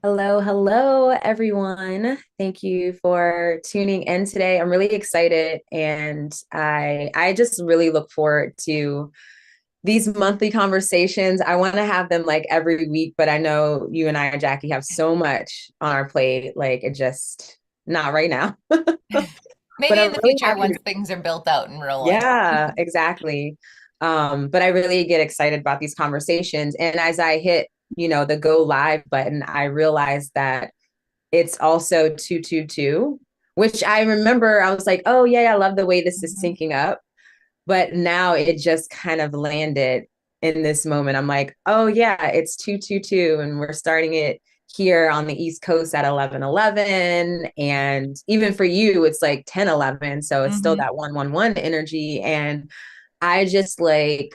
Hello, hello, everyone. Thank you for tuning in today. I'm really excited and I just really look forward to these monthly conversations. I want to have them like every week, but I know you and I, Jackie, have so much on our plate. Like it just not right now. But Maybe I'm in the really future happy once to, things are built out in real life. yeah, exactly. But I really get excited about these conversations. And as I hit, the go live button, I realized that it's also 222, which I remember I was like, oh, yeah, I love the way this is Mhm. syncing up. But now it just kind of landed in this moment. I'm like, oh, yeah, it's 222. And we're starting it here on the East Coast at 11:11. And even for you, it's like 10:11. So it's still Mhm. that 111 energy. And I just like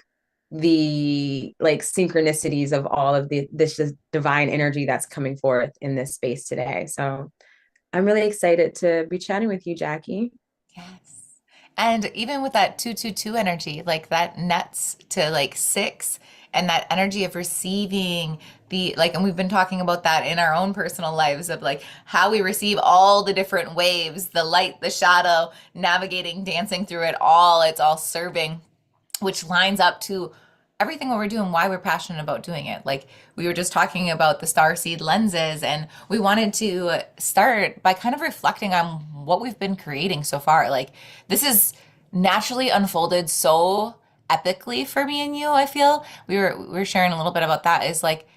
the like synchronicities of all of this just divine energy that's coming forth in this space today. So I'm really excited to be chatting with you, Jackie. Yes. And even with that 222 energy, like that nets to like six, and that energy of receiving and we've been talking about that in our own personal lives of like how we receive all the different waves, the light, the shadow, navigating, dancing through it all. It's all serving, which lines up to everything what we're doing, why we're passionate about doing it. Like we were just talking about the starseed lenses, and we wanted to start by kind of reflecting on what we've been creating so far. Like this is naturally unfolded so epically for me and you. I feel we were sharing a little bit about that. Is like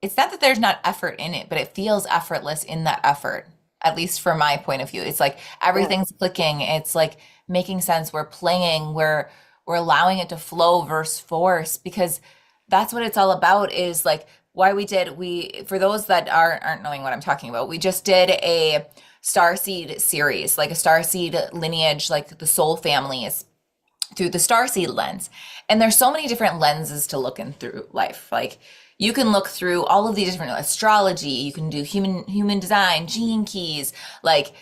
it's not that there's not effort in it, but it feels effortless in that effort. At least from my point of view, it's like Yeah. everything's clicking. It's like making sense. We're playing. We're allowing it to flow versus force, because that's what it's all about. Is like why we for those that aren't knowing what I'm talking about, we just did a starseed series, like a starseed lineage, like the soul families through the starseed lens. And there's so many different lenses to look in through life. Like you can look through all of these different astrology, you can do human design, gene keys, like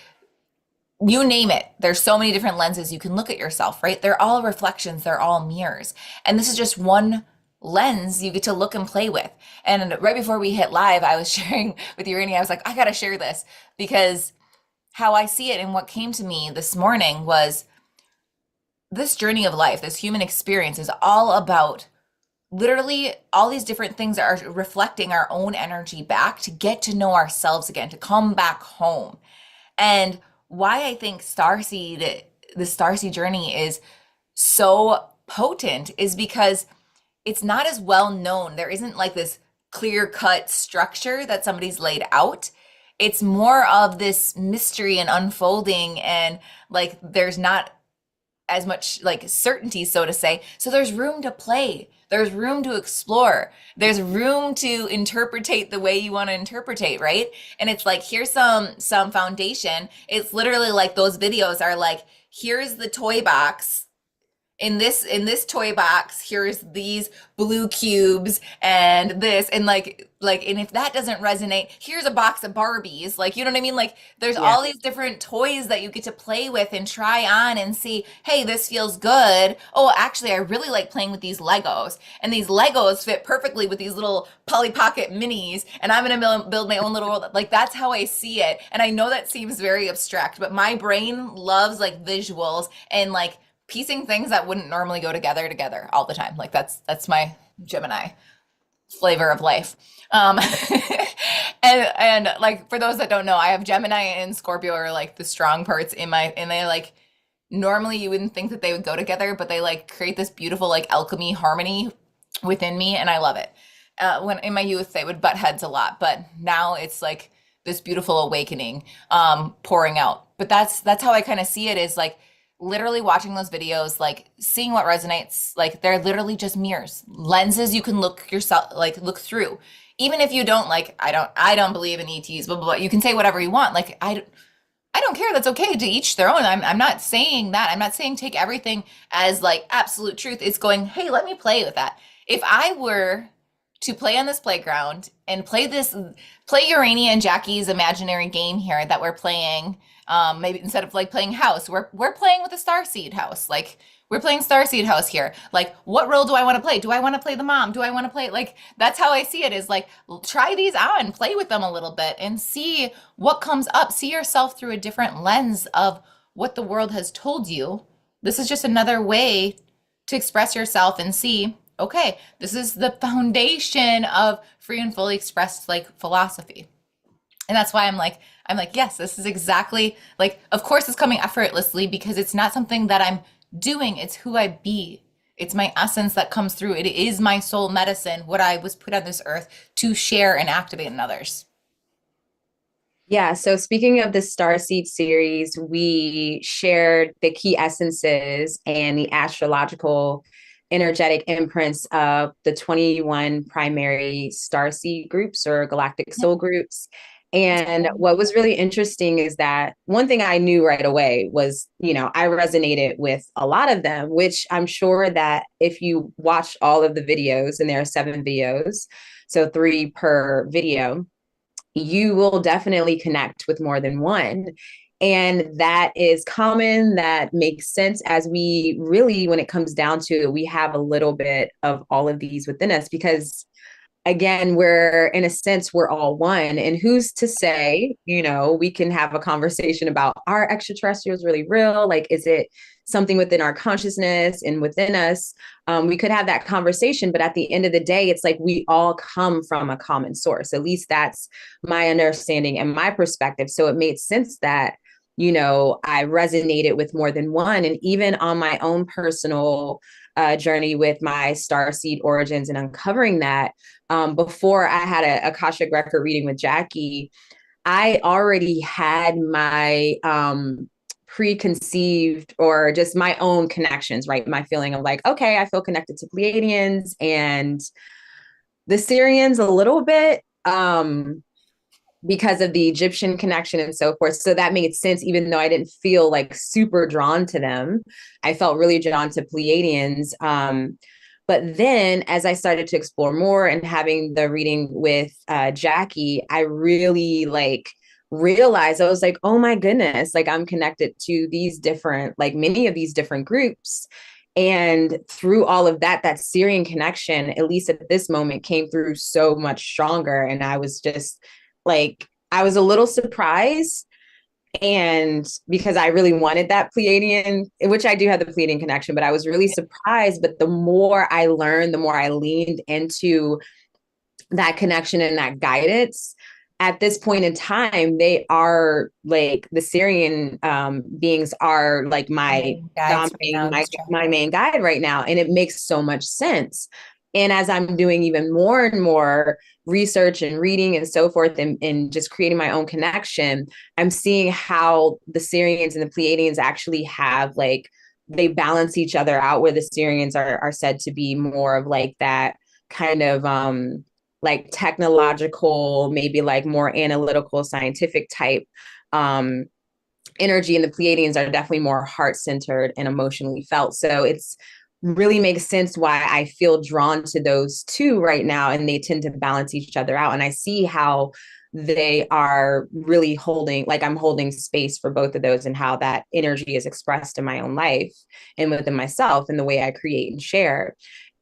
you name it. There's so many different lenses you can look at yourself, right? They're all reflections, they're all mirrors. And this is just one lens you get to look and play with. And right before we hit live, I was sharing with Urania, I was like, I gotta share this, because how I see it and what came to me this morning was this journey of life, this human experience is all about literally all these different things are reflecting our own energy back to get to know ourselves again, to come back home. And why I think the Starseed journey is so potent is because it's not as well known. There isn't like this clear cut structure that somebody's laid out. It's more of this mystery and unfolding, and like there's not as much like certainty, so to say. So there's room to play. There's room to explore. There's room to interpretate the way you want to interpretate, right? And it's like here's some foundation. It's literally like those videos are like, here's the toy box, in this toy box, here's these blue cubes and this, and and if that doesn't resonate, here's a box of Barbies. Like, you know what I mean? Like there's Yeah. all these different toys that you get to play with and try on and see, hey, this feels good. Oh, actually I really like playing with these Legos, and these Legos fit perfectly with these little Polly Pocket minis, and I'm gonna build my own little world. Like that's how I see it. And I know that seems very abstract, but my brain loves like visuals and like piecing things that wouldn't normally go together all the time. Like that's my Gemini flavor of life. Um, and like for those that don't know, I have Gemini and Scorpio are like the strong parts in my, and they like normally you wouldn't think that they would go together, but they like create this beautiful like alchemy harmony within me, and I love it. When in my youth they would butt heads a lot, but now it's like this beautiful awakening pouring out. But that's how I kind of see it, is like literally watching those videos, like seeing what resonates. Like they're literally just mirrors, lenses you can look yourself, like look through. Even if you don't like, I don't believe in ETs, blah blah blah. You can say whatever you want. Like I don't care. That's okay, to each their own. I'm not saying that. I'm not saying take everything as like absolute truth. It's going, hey, let me play with that. If I were to play on this playground and play Urania and Jackie's imaginary game here that we're playing, maybe instead of like playing house, we're playing with a starseed house. Like we're playing Starseed House here. Like, what role do I want to play? Do I want to play the mom? Do I want to play like that's how I see it is like try these on, play with them a little bit and see what comes up. See yourself through a different lens of what the world has told you. This is just another way to express yourself and see, okay, this is the foundation of free and fully expressed like philosophy. And that's why I'm like, yes, this is exactly like, of course it's coming effortlessly because it's not something that I'm doing. It's who I be. It's my essence that comes through. It is my soul medicine, what I was put on this earth to share and activate in others. Yeah, so speaking of the Starseed series, we shared the key essences and the astrological energetic imprints of the 21 primary starseed groups or galactic Yep. soul groups. And what was really interesting is that one thing I knew right away was, I resonated with a lot of them, which I'm sure that if you watch all of the videos, and there are 7 videos, so 3 per video, you will definitely connect with more than one. And that is common. That makes sense as we really, when it comes down to it, we have a little bit of all of these within us because again, we're in a sense, we're all one. And who's to say, we can have a conversation about are extraterrestrials really real? Like, is it something within our consciousness and within us? We could have that conversation, but at the end of the day, it's like we all come from a common source. At least that's my understanding and my perspective. So it made sense that I resonated with more than one. And even on my own personal journey with my starseed origins and uncovering that, before I had a Akashic record reading with Jackie, I already had my preconceived or just my own connections, right? My feeling of like, okay, I feel connected to Pleiadians and the Syrians a little bit. Because of the Egyptian connection and so forth. So that made sense, even though I didn't feel like super drawn to them. I felt really drawn to Pleiadians. But then as I started to explore more and having the reading with Jackie, I really like realized I was like, oh my goodness, like I'm connected to these different, like many of these different groups. And through all of that, that Syrian connection, at least at this moment, came through so much stronger. And I was just like, I was a little surprised. And because I really wanted that Pleiadian, which I do have the Pleiadian connection, but I was really surprised. But the more I learned, the more I leaned into that connection and that guidance. At this point in time, they are like the Syrian beings are like The my main guides right dominating now in my this journey. my main guide right now, and it makes so much sense. And as I'm doing even more and more research and reading and so forth, and just creating my own connection, I'm seeing how the Syrians and the Pleiadians actually have like they balance each other out. Where the Syrians are said to be more of like that kind of like technological, maybe like more analytical, scientific type um, energy, and the Pleiadians are definitely more heart centered and emotionally felt. So it's really makes sense why I feel drawn to those two right now, and they tend to balance each other out. And I see how they are really holding, like I'm holding space for both of those, and how that energy is expressed in my own life and within myself and the way I create and share.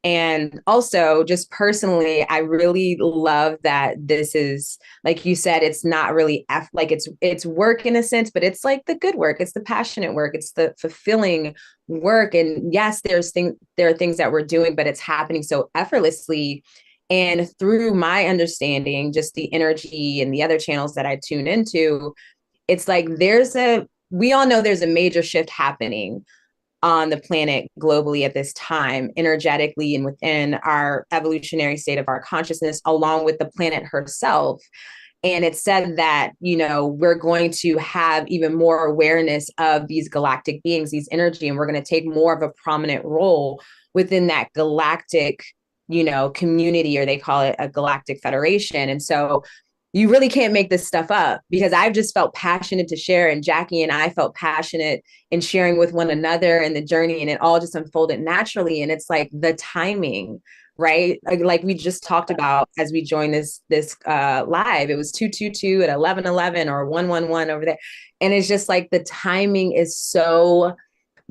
And also, just personally, I really love that this is, like you said, it's not really like it's work in a sense, but it's like the good work, it's the passionate work, it's the fulfilling work. And yes, there are things that we're doing, but it's happening so effortlessly. And through my understanding, just the energy and the other channels that I tune into, it's like we all know there's a major shift happening on the planet globally at this time, energetically and within our evolutionary state of our consciousness, along with the planet herself. And it said that, we're going to have even more awareness of these galactic beings, these energy, and we're going to take more of a prominent role within that galactic, community, or they call it a galactic federation. And so you really can't make this stuff up, because I've just felt passionate to share, and Jackie and I felt passionate in sharing with one another and the journey, and it all just unfolded naturally. And it's like the timing, right? Like we just talked about as we joined this live, it was 222 at 11:11 or 111 over there. And it's just like the timing is so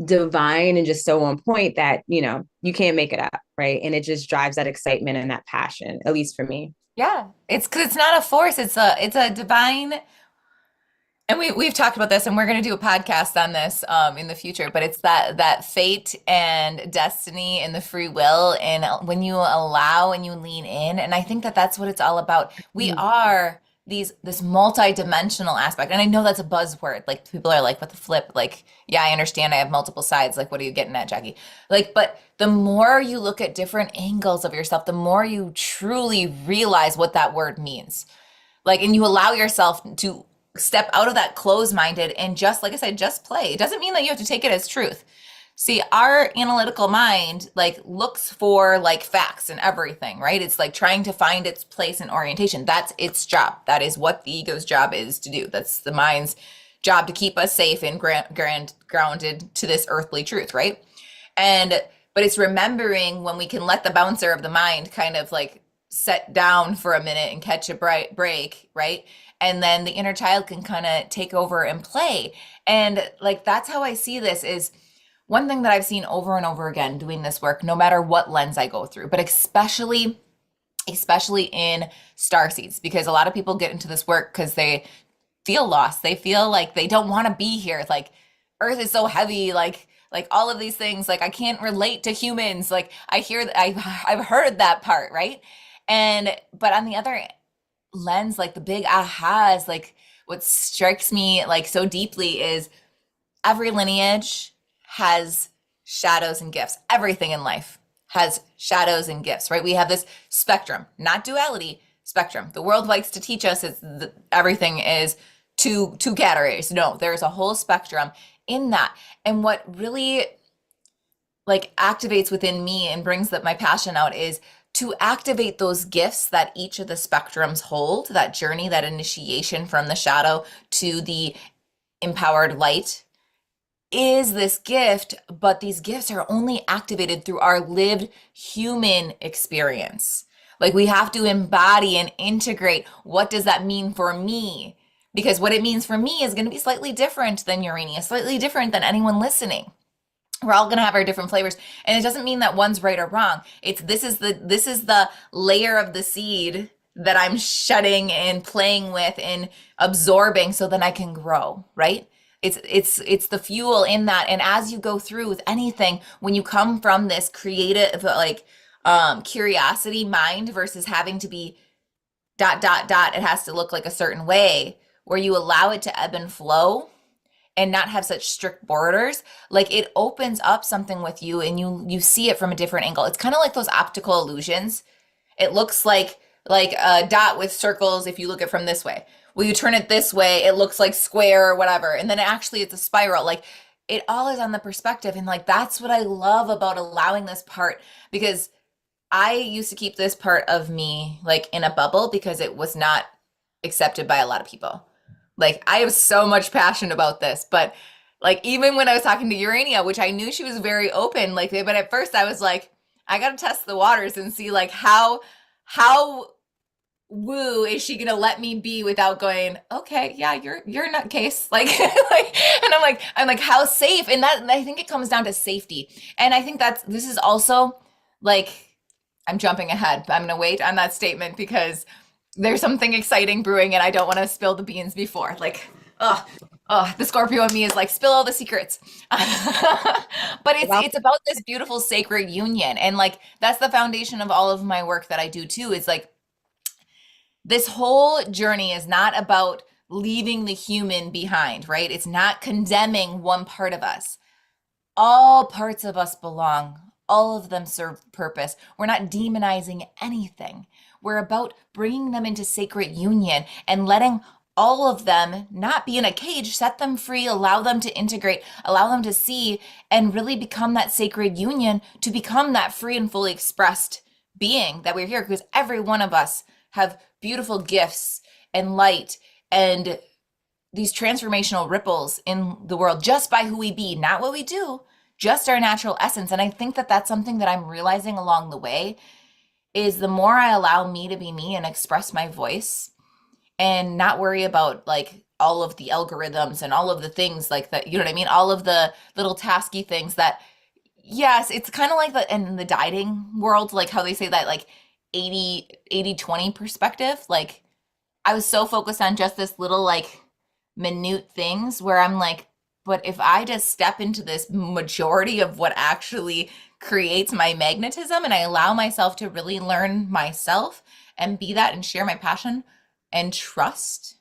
divine and just so on point that, you can't make it up, right? And it just drives that excitement and that passion, at least for me. Yeah. It's because it's not a force, it's a divine. And we've talked about this, and we're going to do a podcast on this in the future. But it's that fate and destiny and the free will, and when you allow and you lean in, and I think that that's what it's all about. We Mm. are this multi-dimensional aspect, and I know that's a buzzword. Like people are like, "What the flip?" Like, yeah, I understand. I have multiple sides. Like, what are you getting at, Jackie? Like, but the more you look at different angles of yourself, the more you truly realize what that word means. Like, and you allow yourself to step out of that closed minded and just, like I said, just play. It doesn't mean that you have to take it as truth. See, our analytical mind like looks for like facts and everything, right? It's like trying to find its place and orientation. That's its job. That is what the ego's job is to do. That's the mind's job, to keep us safe and grounded to this earthly truth, right? And but it's remembering when we can let the bouncer of the mind kind of like set down for a minute and catch a bright break, right? And then the inner child can kind of take over and play. And like that's how I see this. Is one thing that I've seen over and over again doing this work, no matter what lens I go through, but especially in starseeds, because a lot of people get into this work because they feel lost. They feel like they don't want to be here. Like Earth is so heavy, like all of these things. Like I can't relate to humans. Like I hear that I've heard that part, right? And but on the other lens, like the big ahas, like what strikes me like so deeply is every lineage has shadows and gifts. Everything in life has shadows and gifts, right? We have this spectrum, not duality, spectrum. The world likes to teach us everything is two categories. No, there's a whole spectrum in that. And what really like activates within me and brings that my passion out is to activate those gifts that each of the spectrums hold, that journey, that initiation from the shadow to the empowered light is this gift, but these gifts are only activated through our lived human experience. Like we have to embody and integrate, what does that mean for me? Because what it means for me is going to be slightly different than Urania, slightly different than anyone listening. We're all going to have our different flavors, and it doesn't mean that one's right or wrong. It's this is the layer of the seed that I'm shedding and playing with and absorbing so then I can grow, right? It's the fuel in that. And as you go through with anything, when you come from this creative like curiosity mind versus having to be dot dot dot, it has to look like a certain way, where you allow it to ebb and flow and not have such strict borders, like it opens up something with you and you see it from a different angle. It's kind of like those optical illusions. It looks like a dot with circles if you look at it from this way. Well, you turn it this way, it looks like square or whatever, and then actually it's a spiral. Like it all is on the perspective, and like that's what I love about allowing this part, because I used to keep this part of me like in a bubble because it was not accepted by a lot of people. Like I have so much passion about this, but like even when I was talking to Urania, which I knew she was very open, like but at first I was like, I gotta test the waters and see like how woo is she gonna let me be without going, okay, yeah, you're a nutcase. Like like and I'm like, how safe? And that and I think it comes down to safety. And I think this is also like I'm jumping ahead. I'm gonna wait on that statement because there's something exciting brewing and I don't want to spill the beans before. Like, the Scorpio in me is like, spill all the secrets. But it's about this beautiful sacred union. And like that's the foundation of all of my work that I do too. It's like this whole journey is not about leaving the human behind, right? It's not condemning one part of us. All parts of us belong. All of them serve purpose. We're not demonizing anything. We're about bringing them into sacred union and letting all of them not be in a cage, set them free, allow them to integrate, allow them to see and really become that sacred union, to become that free and fully expressed being that we're here, because every one of us have beautiful gifts and light and these transformational ripples in the world just by who we be, not what we do, just our natural essence. And I think that that's something that I'm realizing along the way, is the more I allow me to be me and express my voice and not worry about like all of the algorithms and all of the things like that, you know what I mean? All of the little tasky things that, yes, it's kind of like the in the dieting world, like how they say that like 80/20 perspective. Like I was so focused on just this little like minute things where I'm like, but if I just step into this majority of what actually creates my magnetism and I allow myself to really learn myself and be that and share my passion and trust,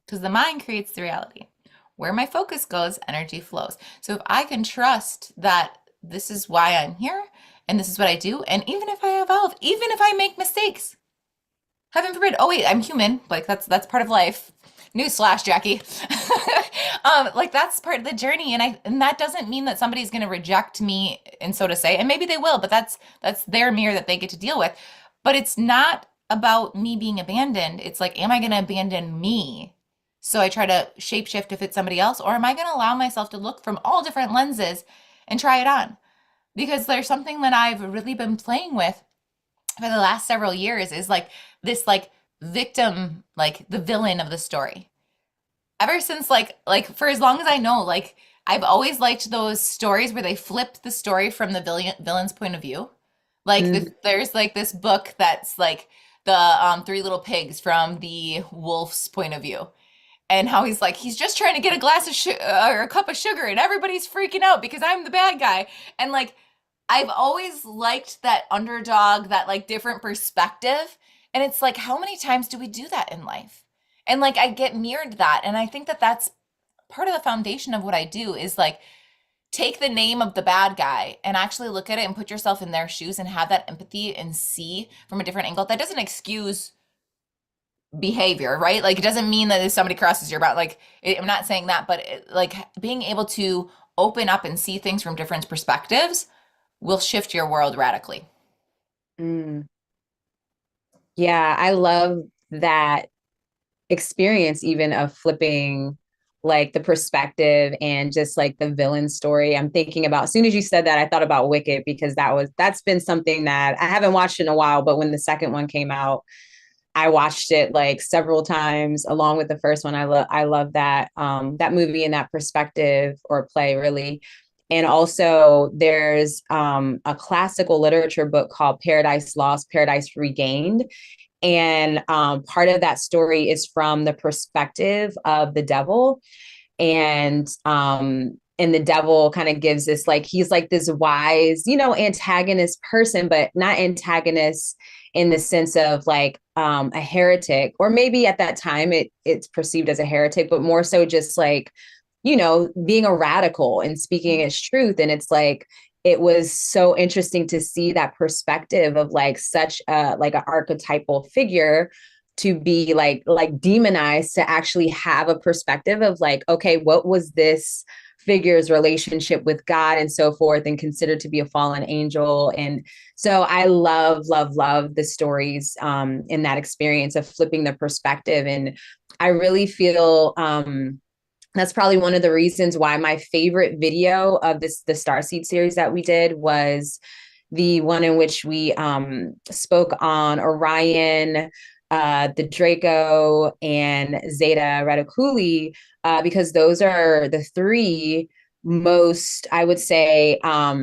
because the mind creates the reality. Where my focus goes, energy flows. So if I can trust that this is why I'm here and this is what I do, and even if I evolve, even if I make mistakes, heaven forbid. Oh wait, I'm human. Like that's part of life. Newsflash, Jackie. Like that's part of the journey, and that doesn't mean that somebody's going to reject me, and so to say, and maybe they will, but that's their mirror that they get to deal with. But it's not about me being abandoned. It's like, am I going to abandon me? So I try to shapeshift to fit somebody else, or am I going to allow myself to look from all different lenses and try it on? Because there's something that I've really been playing with for the last several years is like this like victim, like the villain of the story. Ever since like for as long as I know, like I've always liked those stories where they flip the story from the villain's point of view. Like Mhm. there's like this book that's like the Three Little Pigs from the wolf's point of view, and how he's just trying to get a glass of or a cup of sugar, and everybody's freaking out because I'm the bad guy. And like I've always liked that underdog, that like different perspective. And it's like, how many times do we do that in life? And like, I get mirrored that. And I think that that's part of the foundation of what I do is like, take the name of the bad guy and actually look at it and put yourself in their shoes and have that empathy and see from a different angle. That doesn't excuse behavior, right? Like, it doesn't mean that if somebody crosses your boundary, like, I'm not saying that, but like being able to open up and see things from different perspectives will shift your world radically. Mm. Yeah, I love that experience even of flipping like the perspective and just like the villain story. I'm thinking about, as soon as you said that, I thought about Wicked because that's been something that I haven't watched in a while, but when the second one came out, I watched it like several times along with the first one. I love that that movie and that perspective or play really. And also there's a classical literature book called Paradise Lost, Paradise Regained. And part of that story is from the perspective of the devil. And the devil kind of gives this like he's like this wise, antagonist person, but not antagonist in the sense of like a heretic, or maybe at that time it's perceived as a heretic, but more so just like, being a radical and speaking its truth. And it's like it was so interesting to see that perspective of like such a like an archetypal figure to be like demonized, to actually have a perspective of like, okay, what was this figure's relationship with God and so forth, and considered to be a fallen angel. And so I love the stories in that experience of flipping the perspective. And I really feel that's probably one of the reasons why my favorite video of the Starseed series that we did was the one in which we spoke on Orion, the Draco, and Zeta Reticuli, because those are the three most, I would say, I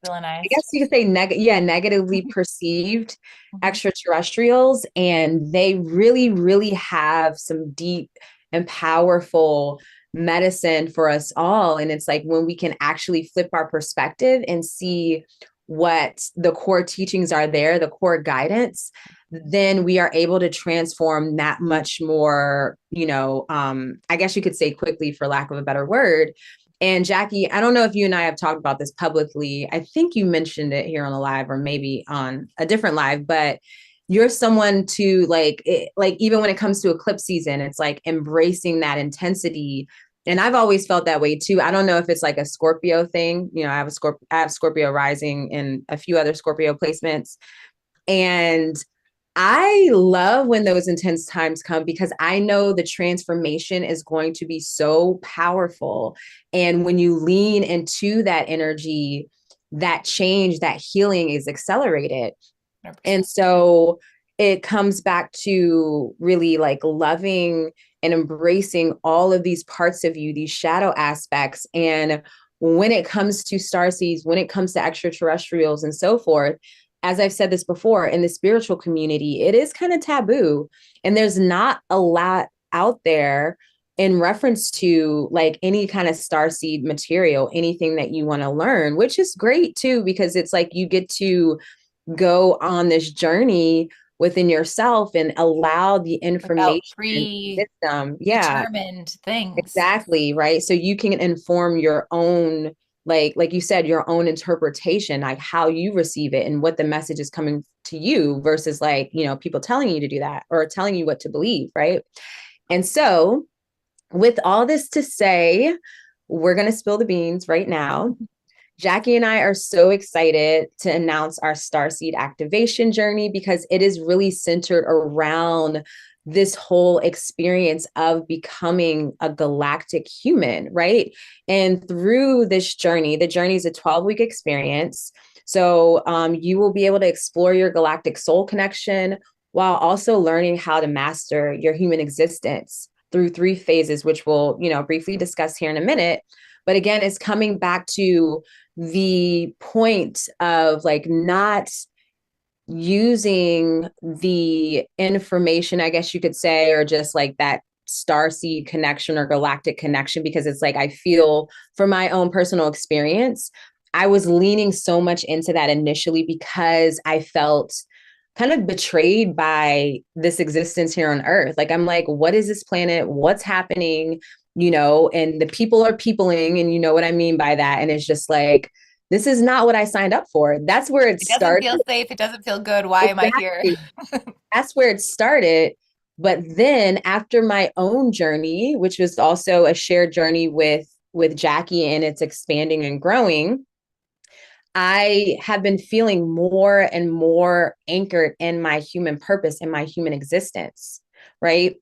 Villainized. guess you could say negatively perceived Mhm. extraterrestrials, and they really, really have some deep and powerful medicine for us all. And it's like when we can actually flip our perspective and see what the core teachings are there, the core guidance, then we are able to transform that much more, I guess you could say quickly, for lack of a better word. And Jackie, I don't know if you and I have talked about this publicly. I think you mentioned it here on the live or maybe on a different live, but you're someone to like even when it comes to eclipse season, it's like embracing that intensity. And I've always felt that way too. I don't know if it's like a Scorpio thing. I have Scorpio rising and a few other Scorpio placements. And I love when those intense times come because I know the transformation is going to be so powerful. And when you lean into that energy, that change, that healing is accelerated. And 100%. so it comes back to really like loving and embracing all of these parts of you, these shadow aspects. And when it comes to starseeds, when it comes to extraterrestrials and so forth, as I've said this before, in the spiritual community, it is kind of taboo. And there's not a lot out there in reference to like any kind of starseed material, anything that you want to learn, which is great too, because it's like you get to go on this journey within yourself and allow the information Without system. Yeah, predetermined things. exactly. Right. So you can inform your own, like you said, your own interpretation, like how you receive it and what the message is coming to you versus like, people telling you to do that or telling you what to believe. Right. And so with all this to say, we're going to spill the beans right now. Jackie and I are so excited to announce our Starseed activation journey because it is really centered around this whole experience of becoming a galactic human, right? And through this journey, the journey is a 12-week experience. So you will be able to explore your galactic soul connection while also learning how to master your human existence through 3 phases, which we'll, briefly discuss here in a minute. But again, it's coming back to the point of like not using the information, I guess you could say, or just like that starseed connection or galactic connection, because it's like I feel from my own personal experience, I was leaning so much into that initially because I felt kind of betrayed by this existence here on earth. Like I'm like, what is this planet? What's happening? And the people are peopling, and you know what I mean by that. And it's just like, this is not what I signed up for. That's where it It doesn't started. feel safe. It doesn't feel good. Why am I here? Exactly. That's where it started. But then after my own journey, which was also a shared journey with Jackie, and it's expanding and growing, I have been feeling more and more anchored in my human purpose and my human existence, right?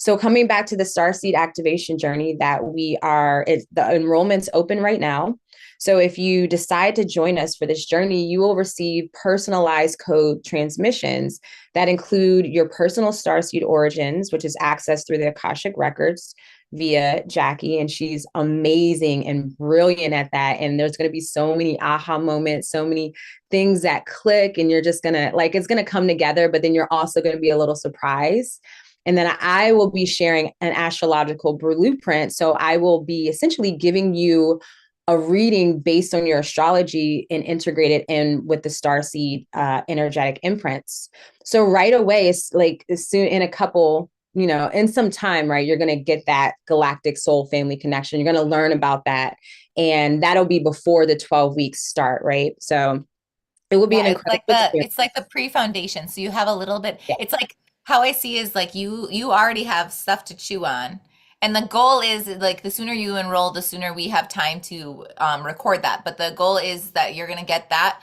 So coming back to the Starseed activation journey that the enrollment's open right now. So if you decide to join us for this journey, you will receive personalized code transmissions that include your personal starseed origins, which is accessed through the Akashic records via Jackie, and she's amazing and brilliant at that. And there's going to be so many aha moments, so many things that click, and you're just going to like, it's going to come together, but then you're also going to be a little surprised. And then I will be sharing an astrological blueprint. So I will be essentially giving you a reading based on your astrology and integrated in with the starseed energetic imprints. So right away, it's like as soon in a couple, in some time, right, you're going to get that galactic soul family connection. You're going to learn about that. And that'll be before the 12 weeks start, right? So it will be an Yeah, incredible experience. it's like the pre-foundation. So you have a little bit, Yeah. it's like how I see is like you already have stuff to chew on. And the goal is like the sooner you enroll, the sooner we have time to record that. But the goal is that you're gonna get that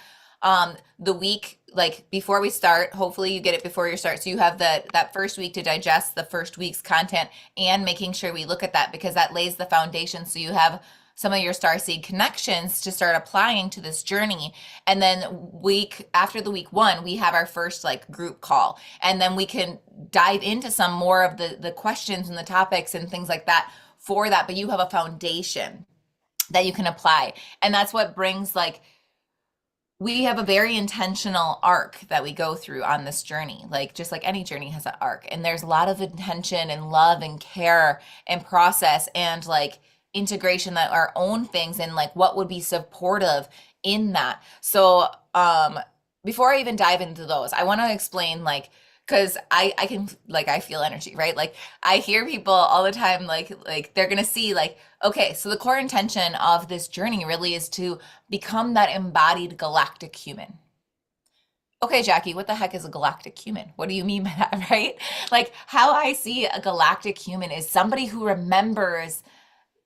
the week like before we start. Hopefully you get it before you start. So you have that first week to digest the first week's content and making sure we look at that because that lays the foundation. So you have some of your starseed connections to start applying to this journey. And then week after the week one, we have our first like group call. And then we can dive into some more of the questions and the topics and things like that for that. But you have a foundation that you can apply. And that's what brings like we have a very intentional arc that we go through on this journey. Like just like any journey has an arc. And there's a lot of intention and love and care and process and like integration that our own things and like what would be supportive in that. So before I even dive into those, I want to explain like because I can like I feel energy, right? Like I hear people all the time like they're gonna see like, okay, so the core intention of this journey really is to become that embodied galactic human. Okay, Jackie, what the heck is a galactic human? What do you mean by that, right? Like how I see a galactic human is somebody who remembers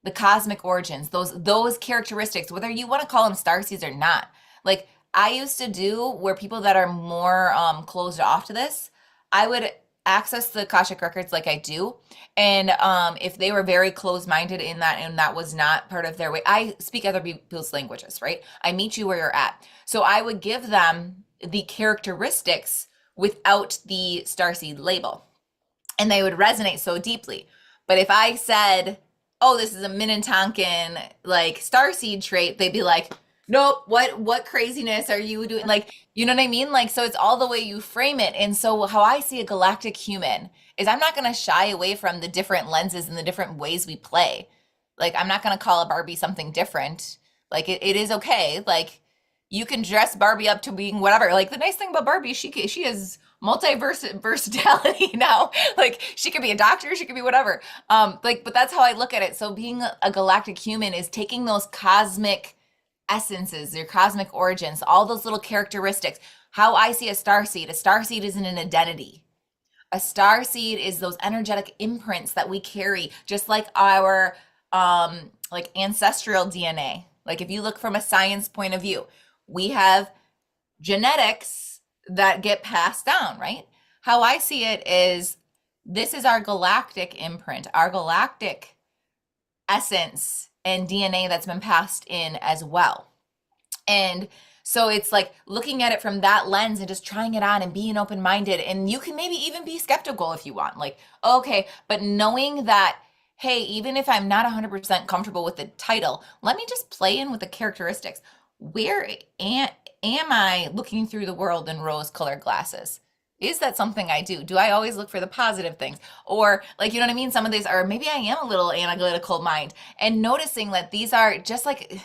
the cosmic origins, those characteristics, whether you want to call them starseeds or not. Like I used to do where people that are more closed off to this, I would access the Akashic records like I do. And if they were very closed-minded in that and that was not part of their way, I speak other people's languages, right? I meet you where you're at. So I would give them the characteristics without the starseed label, and they would resonate so deeply. But if I said, "Oh, this is a Minnetonkan like starseed trait," they'd be like, "Nope, what craziness are you doing?" Like, you know what I mean? Like, so it's all the way you frame it. And so how I see a galactic human is I'm not going to shy away from the different lenses and the different ways we play. Like, I'm not going to call a Barbie something different. Like, it is okay. Like, you can dress Barbie up to being whatever. Like, the nice thing about Barbie is she has versatility now. Like, she could be a doctor, she could be whatever. Like, but that's how I look at it. So being a galactic human is taking those cosmic essences, your cosmic origins, all those little characteristics. How I see a star seed isn't an identity. A star seed is those energetic imprints that we carry, just like our like ancestral DNA. Like, if you look from a science point of view, we have genetics that get passed down, right? How I see it is this is our galactic imprint, our galactic essence and DNA that's been passed in as well. And so it's like looking at it from that lens and just trying it on and being open minded. And you can maybe even be skeptical if you want, like, okay, but knowing that, hey, even if I'm not 100% comfortable with the title, let me just play in with the characteristics. Where am I looking through the world in rose colored glasses? Is that something I do? Do I always look for the positive things? Or, like, you know what I mean? Some of these are, maybe I am a little analytical mind, and noticing that these are just like,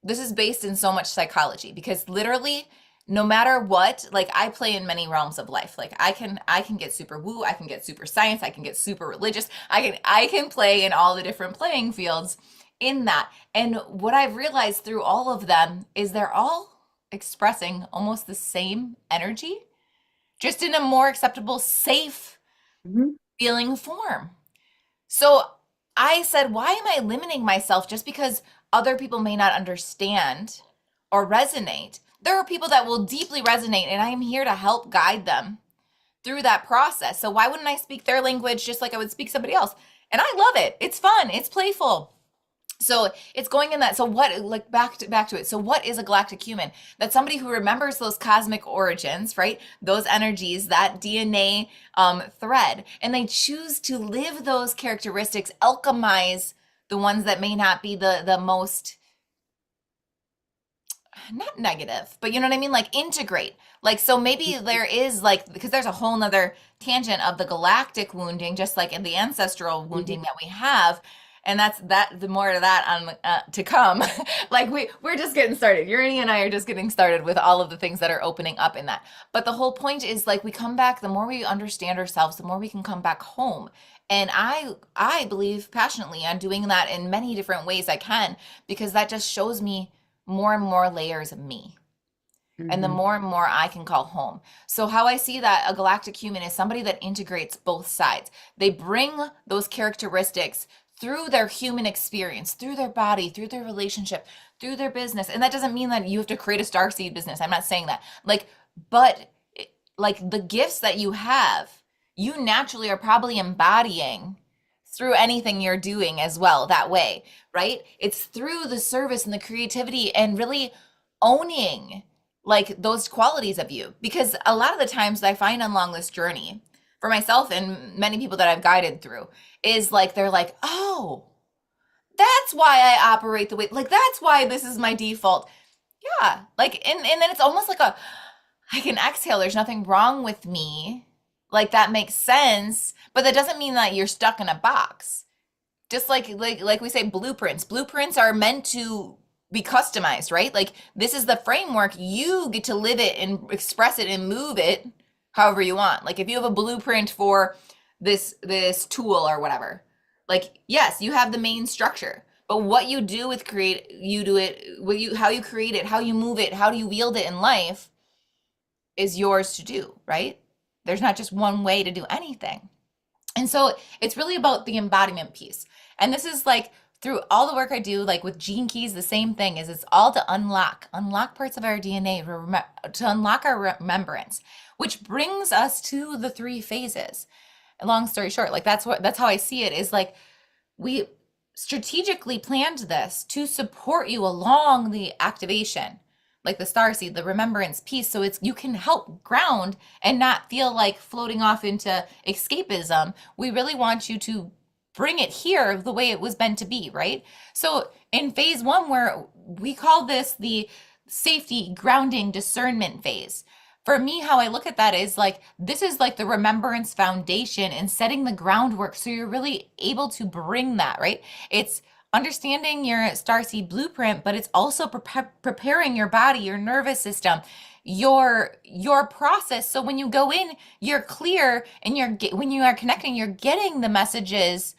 this is based in so much psychology, because literally no matter what, like, I play in many realms of life. Like, I can get super woo, I can get super science, I can get super religious. I can play in all the different playing fields in that. And what I've realized through all of them is they're all expressing almost the same energy, just in a more acceptable, safe Mhm. feeling form. So I said, why am I limiting myself just because other people may not understand or resonate? There are people that will deeply resonate, and I am here to help guide them through that process. So why wouldn't I speak their language just like I would speak somebody else? And I love it. It's fun. It's playful. So it's going in that. So what, like, back to it. So what is a galactic human? That's somebody who remembers those cosmic origins, right? Those energies, that DNA thread, and they choose to live those characteristics, alchemize the ones that may not be the most, not negative, but you know what I mean? Like, integrate. Like, so maybe there is, like, because there's a whole nother tangent of the galactic wounding, just like in the ancestral wounding that we have. And that's that, the more of that on to come. Like, we're just getting started. Urini and I are just getting started with all of the things that are opening up in that. But the whole point is, like, we come back, the more we understand ourselves, the more we can come back home. And I believe passionately on doing that in many different ways I can, because that just shows me more and more layers of me, and the Mhm. more and more I can call home. So how I see that a galactic human is somebody that integrates both sides. They bring those characteristics through their human experience, through their body, through their relationship, through their business. And that doesn't mean that you have to create a starseed business. I'm not saying that. Like, but like, the gifts that you have, you naturally are probably embodying through anything you're doing as well that way, right? It's through the service and the creativity and really owning, like, those qualities of you. Because a lot of the times that I find along this journey for myself and many people that I've guided through is like, they're like, oh, that's why I operate the way, like, that's why this is my default. Yeah. Like, and then it's almost like a, I can exhale. There's nothing wrong with me. Like, that makes sense, but that doesn't mean that you're stuck in a box. Just like we say, blueprints. Blueprints are meant to be customized, right? Like, this is the framework. You get to live it and express it and move it however you want. Like, if you have a blueprint for this tool or whatever, like, yes, you have the main structure. But what you do with create, you do it, how you create it, how you move it, how do you wield it in life is yours to do, right? There's not just one way to do anything. And so it's really about the embodiment piece. And this is like, through all the work I do, like with Gene Keys, the same thing is, it's all to unlock parts of our DNA, to unlock our remembrance, which brings us to the three phases. And long story short, like, that's how I see it, is like, we strategically planned this to support you along the activation. like the starseed, the remembrance piece. So it's you can help ground and not feel like floating off into escapism. We really want you to bring it here the way it was meant to be, right? So in phase one, where we call this the safety, grounding, discernment phase. For me, how I look at that is like this is like the remembrance foundation and setting the groundwork so you're really able to bring that, right? It's understanding your starseed blueprint, but it's also preparing your body, your nervous system, your process. So when you go in, you're clear, and when you are connecting, you're getting the messages,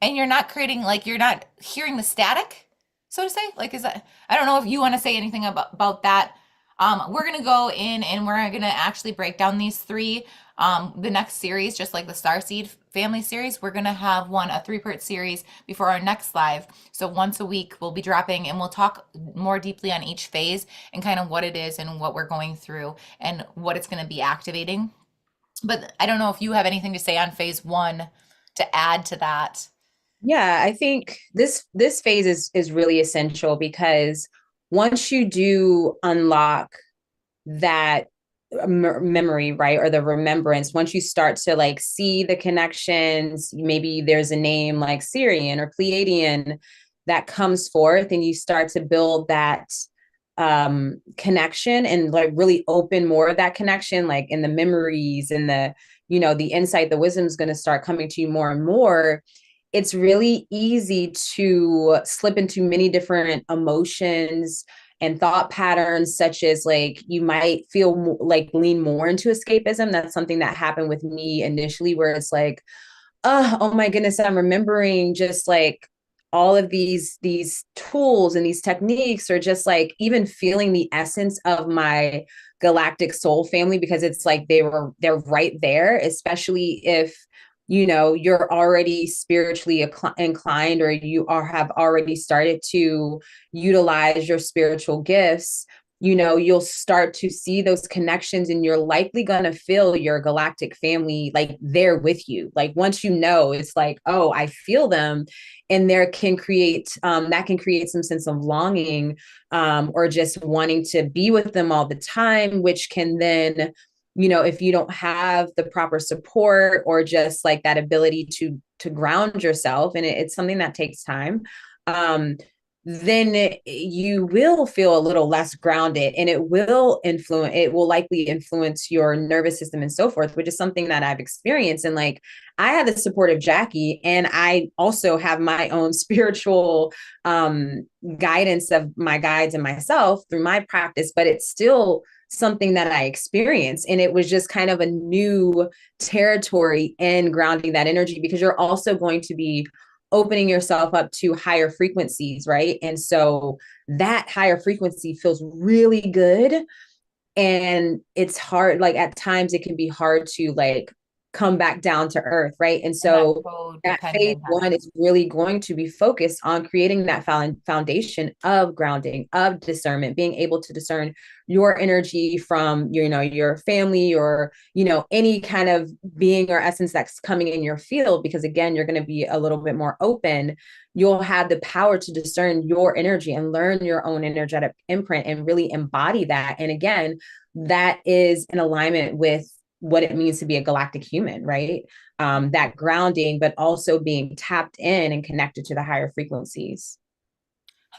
and you're not creating like you're not hearing the static, so to say. Like, is that, I don't know if you want to say anything about that. We're gonna go in and we're gonna actually break down these three. The next series, just like the Starseed family series, we're gonna have a 3-part series before our next live. So once a week we'll be dropping, and we'll talk more deeply on each phase and kind of what it is and what we're going through and what it's gonna be activating. But I don't know if you have anything to say on phase one to add to that. Yeah, I think this phase is really essential because once you do unlock that memory, right, or the remembrance, once you start to like see the connections, maybe there's a name like Syrian or Pleiadian that comes forth, and you start to build that connection and like really open more of that connection, like in the memories and the, the insight, the wisdom is going to start coming to you more and more. It's really easy to slip into many different emotions and thought patterns, such as like you might feel like lean more into escapism. That's something that happened with me initially, where it's like, oh my goodness, I'm remembering just like all of these tools and these techniques, or just like even feeling the essence of my galactic soul family, because it's like they're right there, especially if you're already spiritually inclined, or have already started to utilize your spiritual gifts. You'll start to see those connections, and you're likely going to feel your galactic family like they're with you. Like once it's like, oh, I feel them. And there can create that can create some sense of longing, or just wanting to be with them all the time, which can then, if you don't have the proper support, or just like that ability to ground yourself, and it's something that takes time, then you will feel a little less grounded, and it will likely influence your nervous system and so forth, which is something that I've experienced. And like, I have the support of Jackie, and I also have my own spiritual guidance of my guides and myself through my practice, but it's still something that I experienced. And it was just kind of a new territory in grounding that energy, because you're also going to be opening yourself up to higher frequencies, right? And so that higher frequency feels really good. And it's hard, like at times it can be hard to like come back down to earth, right? And And that's so that phase codependent on one it. is really going to be focused on creating that foundation of grounding, of discernment, being able to discern your energy from your family, or any kind of being or essence that's coming in your field, because again, you're going to be a little bit more open. You'll have the power to discern your energy and learn your own energetic imprint and really embody that. And again, that is in alignment with what it means to be a galactic human, right? That grounding, but also being tapped in and connected to the higher frequencies.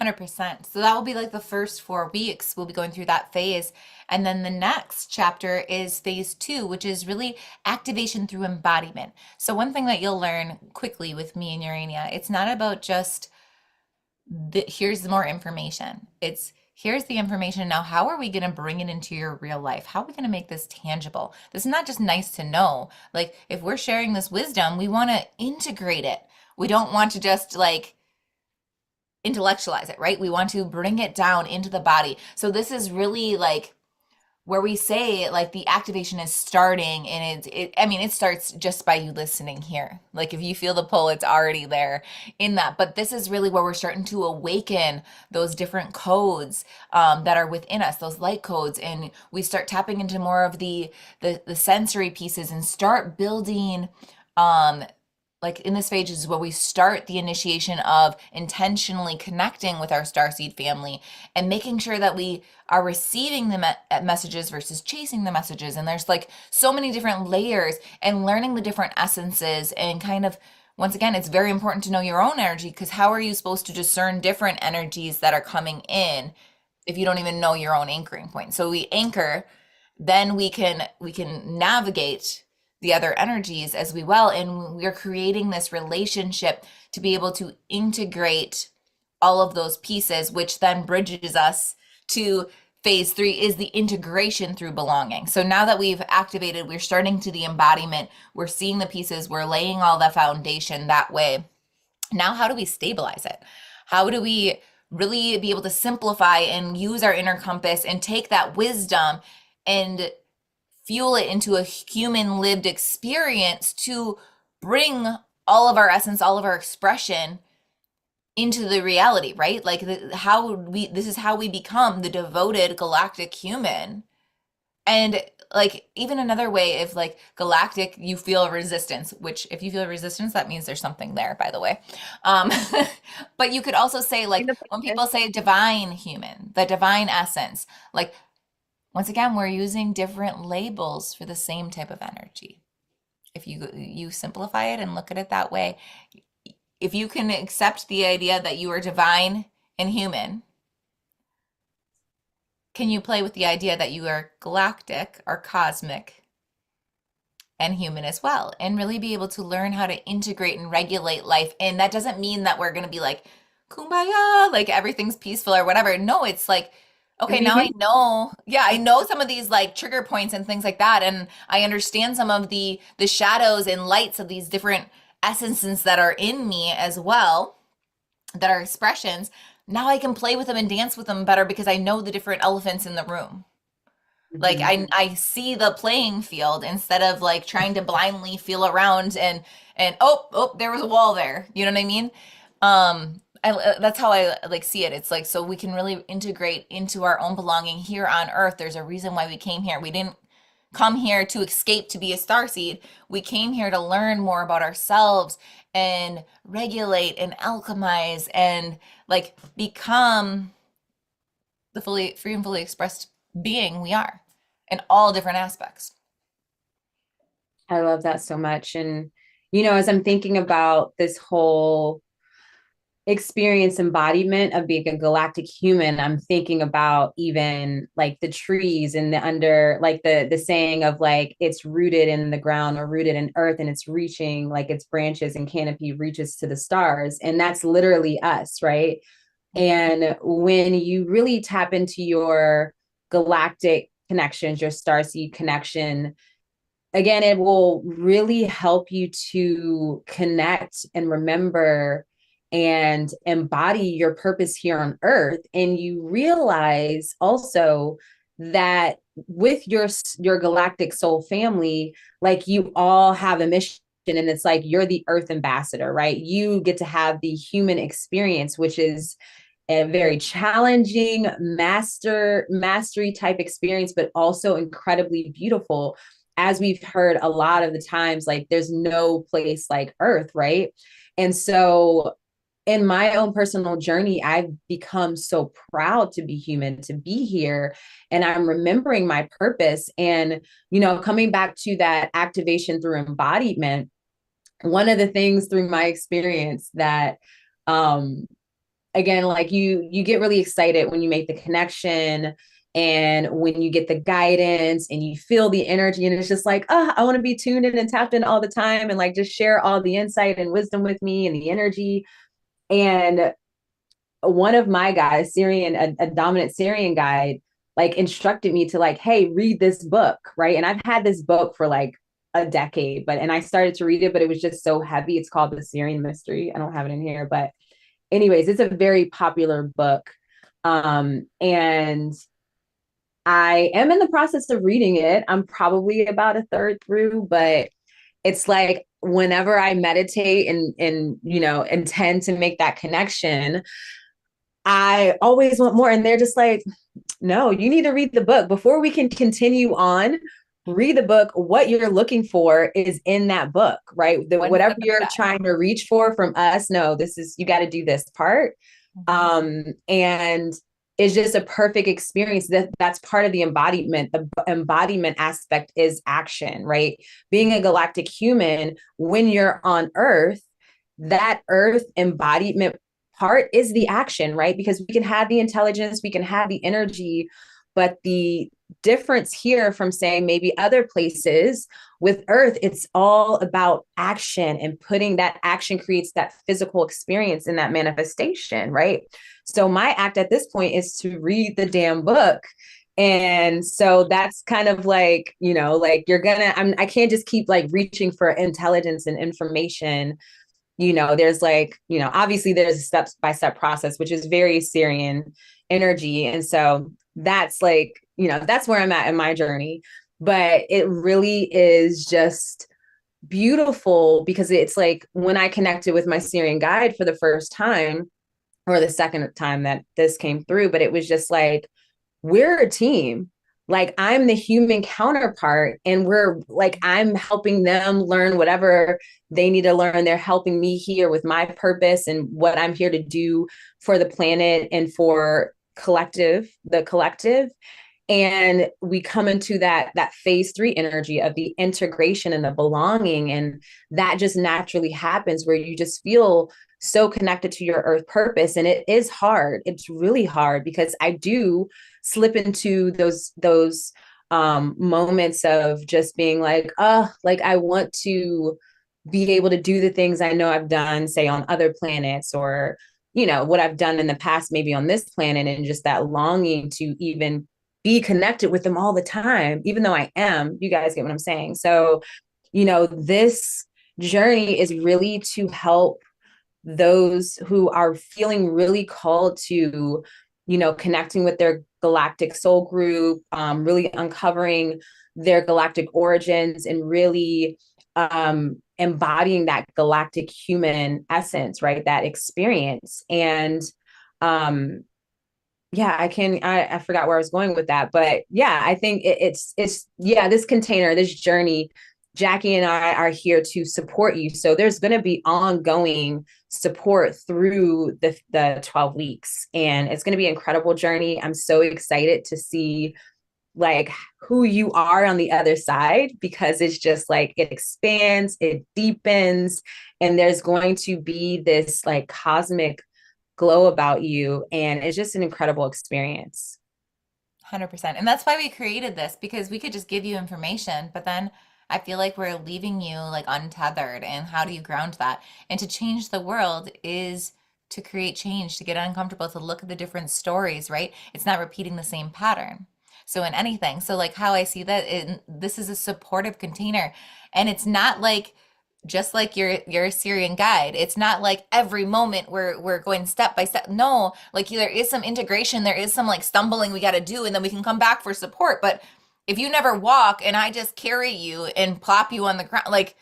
100%. So that will be like the first 4 weeks. We'll be going through that phase. And then the next chapter is phase two, which is really activation through embodiment. So, one thing that you'll learn quickly with me and Urania, it's not about just here's more information. It's here's the information. Now, how are we going to bring it into your real life? How are we going to make this tangible? This is not just nice to know. Like, if we're sharing this wisdom, we want to integrate it. We don't want to just like intellectualize it, right? We want to bring it down into the body. So this is really like where we say like the activation is starting, and I mean it starts just by you listening here. Like if you feel the pull, it's already there in that. But this is really where we're starting to awaken those different codes that are within us, those light codes, and we start tapping into more of the sensory pieces and start building like in this phase is where we start the initiation of intentionally connecting with our starseed family and making sure that we are receiving the messages versus chasing the messages. And there's like so many different layers, and learning the different essences, and kind of, once again, it's very important to know your own energy, because how are you supposed to discern different energies that are coming in if you don't even know your own anchoring point? So we anchor, then we can navigate the other energies as we will, and we're creating this relationship to be able to integrate all of those pieces, which then bridges us to phase 3, is the integration through belonging. So now that we've activated, we're starting to the embodiment, we're seeing the pieces, we're laying all the foundation that way. Now how do we stabilize it? How do we really be able to simplify and use our inner compass and take that wisdom and fuel it into a human lived experience to bring all of our essence, all of our expression into the reality, right? Like this is how we become the devoted galactic human. And like, even another way, if like galactic, you feel resistance, which if you feel resistance, that means there's something there, by the way. Um, but you could also say, In like, the when focus. people say divine human, the divine essence, like, once again, we're using different labels for the same type of energy. If you simplify it and look at it that way, if you can accept the idea that you are divine and human, can you play with the idea that you are galactic or cosmic and human as well, and really be able to learn how to integrate and regulate life? And that doesn't mean that we're going to be like kumbaya, like everything's peaceful or whatever. No, it's like, okay, now I know, yeah, I know some of these like trigger points and things like that, and I understand some of the shadows and lights of these different essences that are in me as well, that are expressions. Now I can play with them and dance with them better because I know the different elephants in the room. Like Mhm. I see the playing field instead of like trying to blindly feel around and oh, there was a wall there. You know what I mean? That's how I like see it. It's like, so we can really integrate into our own belonging here on Earth. There's a reason why we came here. We didn't come here to escape to be a starseed. We came here to learn more about ourselves and regulate and alchemize and like become the fully free and fully expressed being we are in all different aspects. I love that so much. And, as I'm thinking about this whole experience embodiment of being a galactic human, I'm thinking about even like the trees and the under, like the saying of like it's rooted in the ground or rooted in earth, and it's reaching, like its branches and canopy reaches to the stars. And that's literally us, right? And when you really tap into your galactic connections, your starseed connection, again, it will really help you to connect and remember and embody your purpose here on earth. And you realize also that with your galactic soul family, like you all have a mission, and it's like you're the earth ambassador, right? You get to have the human experience, which is a very challenging mastery type experience, but also incredibly beautiful. As we've heard a lot of the times, like there's no place like earth, right? And so in my own personal journey, I've become so proud to be human, to be here, and I'm remembering my purpose. And coming back to that activation through embodiment, one of the things through my experience that um again, like you get really excited when you make the connection, and when you get the guidance and you feel the energy, and it's just like, oh, I want to be tuned in and tapped in all the time, and like just share all the insight and wisdom with me and the energy. And one of my guys, Syrian, a dominant Syrian guide, like instructed me to like, hey, read this book, right? And I've had this book for like a decade, and I started to read it, but it was just so heavy. It's called The Syrian Mystery. I don't have it in here, but anyways, it's a very popular book. And I am in the process of reading it. I'm probably about a third through, but it's like whenever I meditate and intend to make that connection, I always want more. And they're just like, no, you need to read the book before we can continue on. read the book. What you're looking for is in that book, right? One Whatever step at a you're time. trying to reach for from us, no, this is, you got to do this part. Mhm. And it's just a perfect experience. That's part of the embodiment. The embodiment aspect is action, right? Being a galactic human, when you're on Earth, that Earth embodiment part is the action, right? Because we can have the intelligence, we can have the energy, but the difference here from saying maybe other places with Earth, it's all about action, and putting that action creates that physical experience in that manifestation, right? So my act at this point is to read the damn book. And so that's kind of like, like I can't just keep like reaching for intelligence and information. There's like, obviously there's a step by step process, which is very Syrian energy. And so that's like, that's where I'm at in my journey. But it really is just beautiful, because it's like when I connected with my Syrian guide for the first time, or the second time that this came through, but it was just like, we're a team. Like, I'm the human counterpart, and we're like, I'm helping them learn whatever they need to learn. They're helping me here with my purpose and what I'm here to do for the planet and for the collective. And we come into that phase 3 energy of the integration and the belonging, and that just naturally happens, where you just feel so connected to your earth purpose. And it is hard, it's really hard, because I do slip into those moments of just being like, oh, like I want to be able to do the things I know I've done, say on other planets, or what I've done in the past maybe on this planet, and just that longing to even be connected with them all the time, even though I am. You guys get what I'm saying? So, this journey is really to help those who are feeling really called to, connecting with their galactic soul group, really uncovering their galactic origins, and really embodying that galactic human essence, right? That experience. And um, yeah, I forgot where I was going with that, but yeah, I think it's this container, this journey, Jackie and I are here to support you. So there's going to be ongoing support through the 12 weeks, and it's going to be an incredible journey. I'm so excited to see like who you are on the other side, because it's just like it expands, it deepens, and there's going to be this like cosmic glow about you, and it's just an incredible experience. 100%. And that's why we created this, because we could just give you information, but then I feel like we're leaving you like untethered. And how do you ground that? And to change the world is to create change, to get uncomfortable, to look at the different stories, right? It's not repeating the same pattern. So in anything, so like how I see that, this is a supportive container, and it's not like just like your Syrian guide. It's not like every moment we're going step by step. No, like there is some integration, there is some like stumbling we got to do, and then we can come back for support. But if you never walk and I just carry you and plop you on the ground, like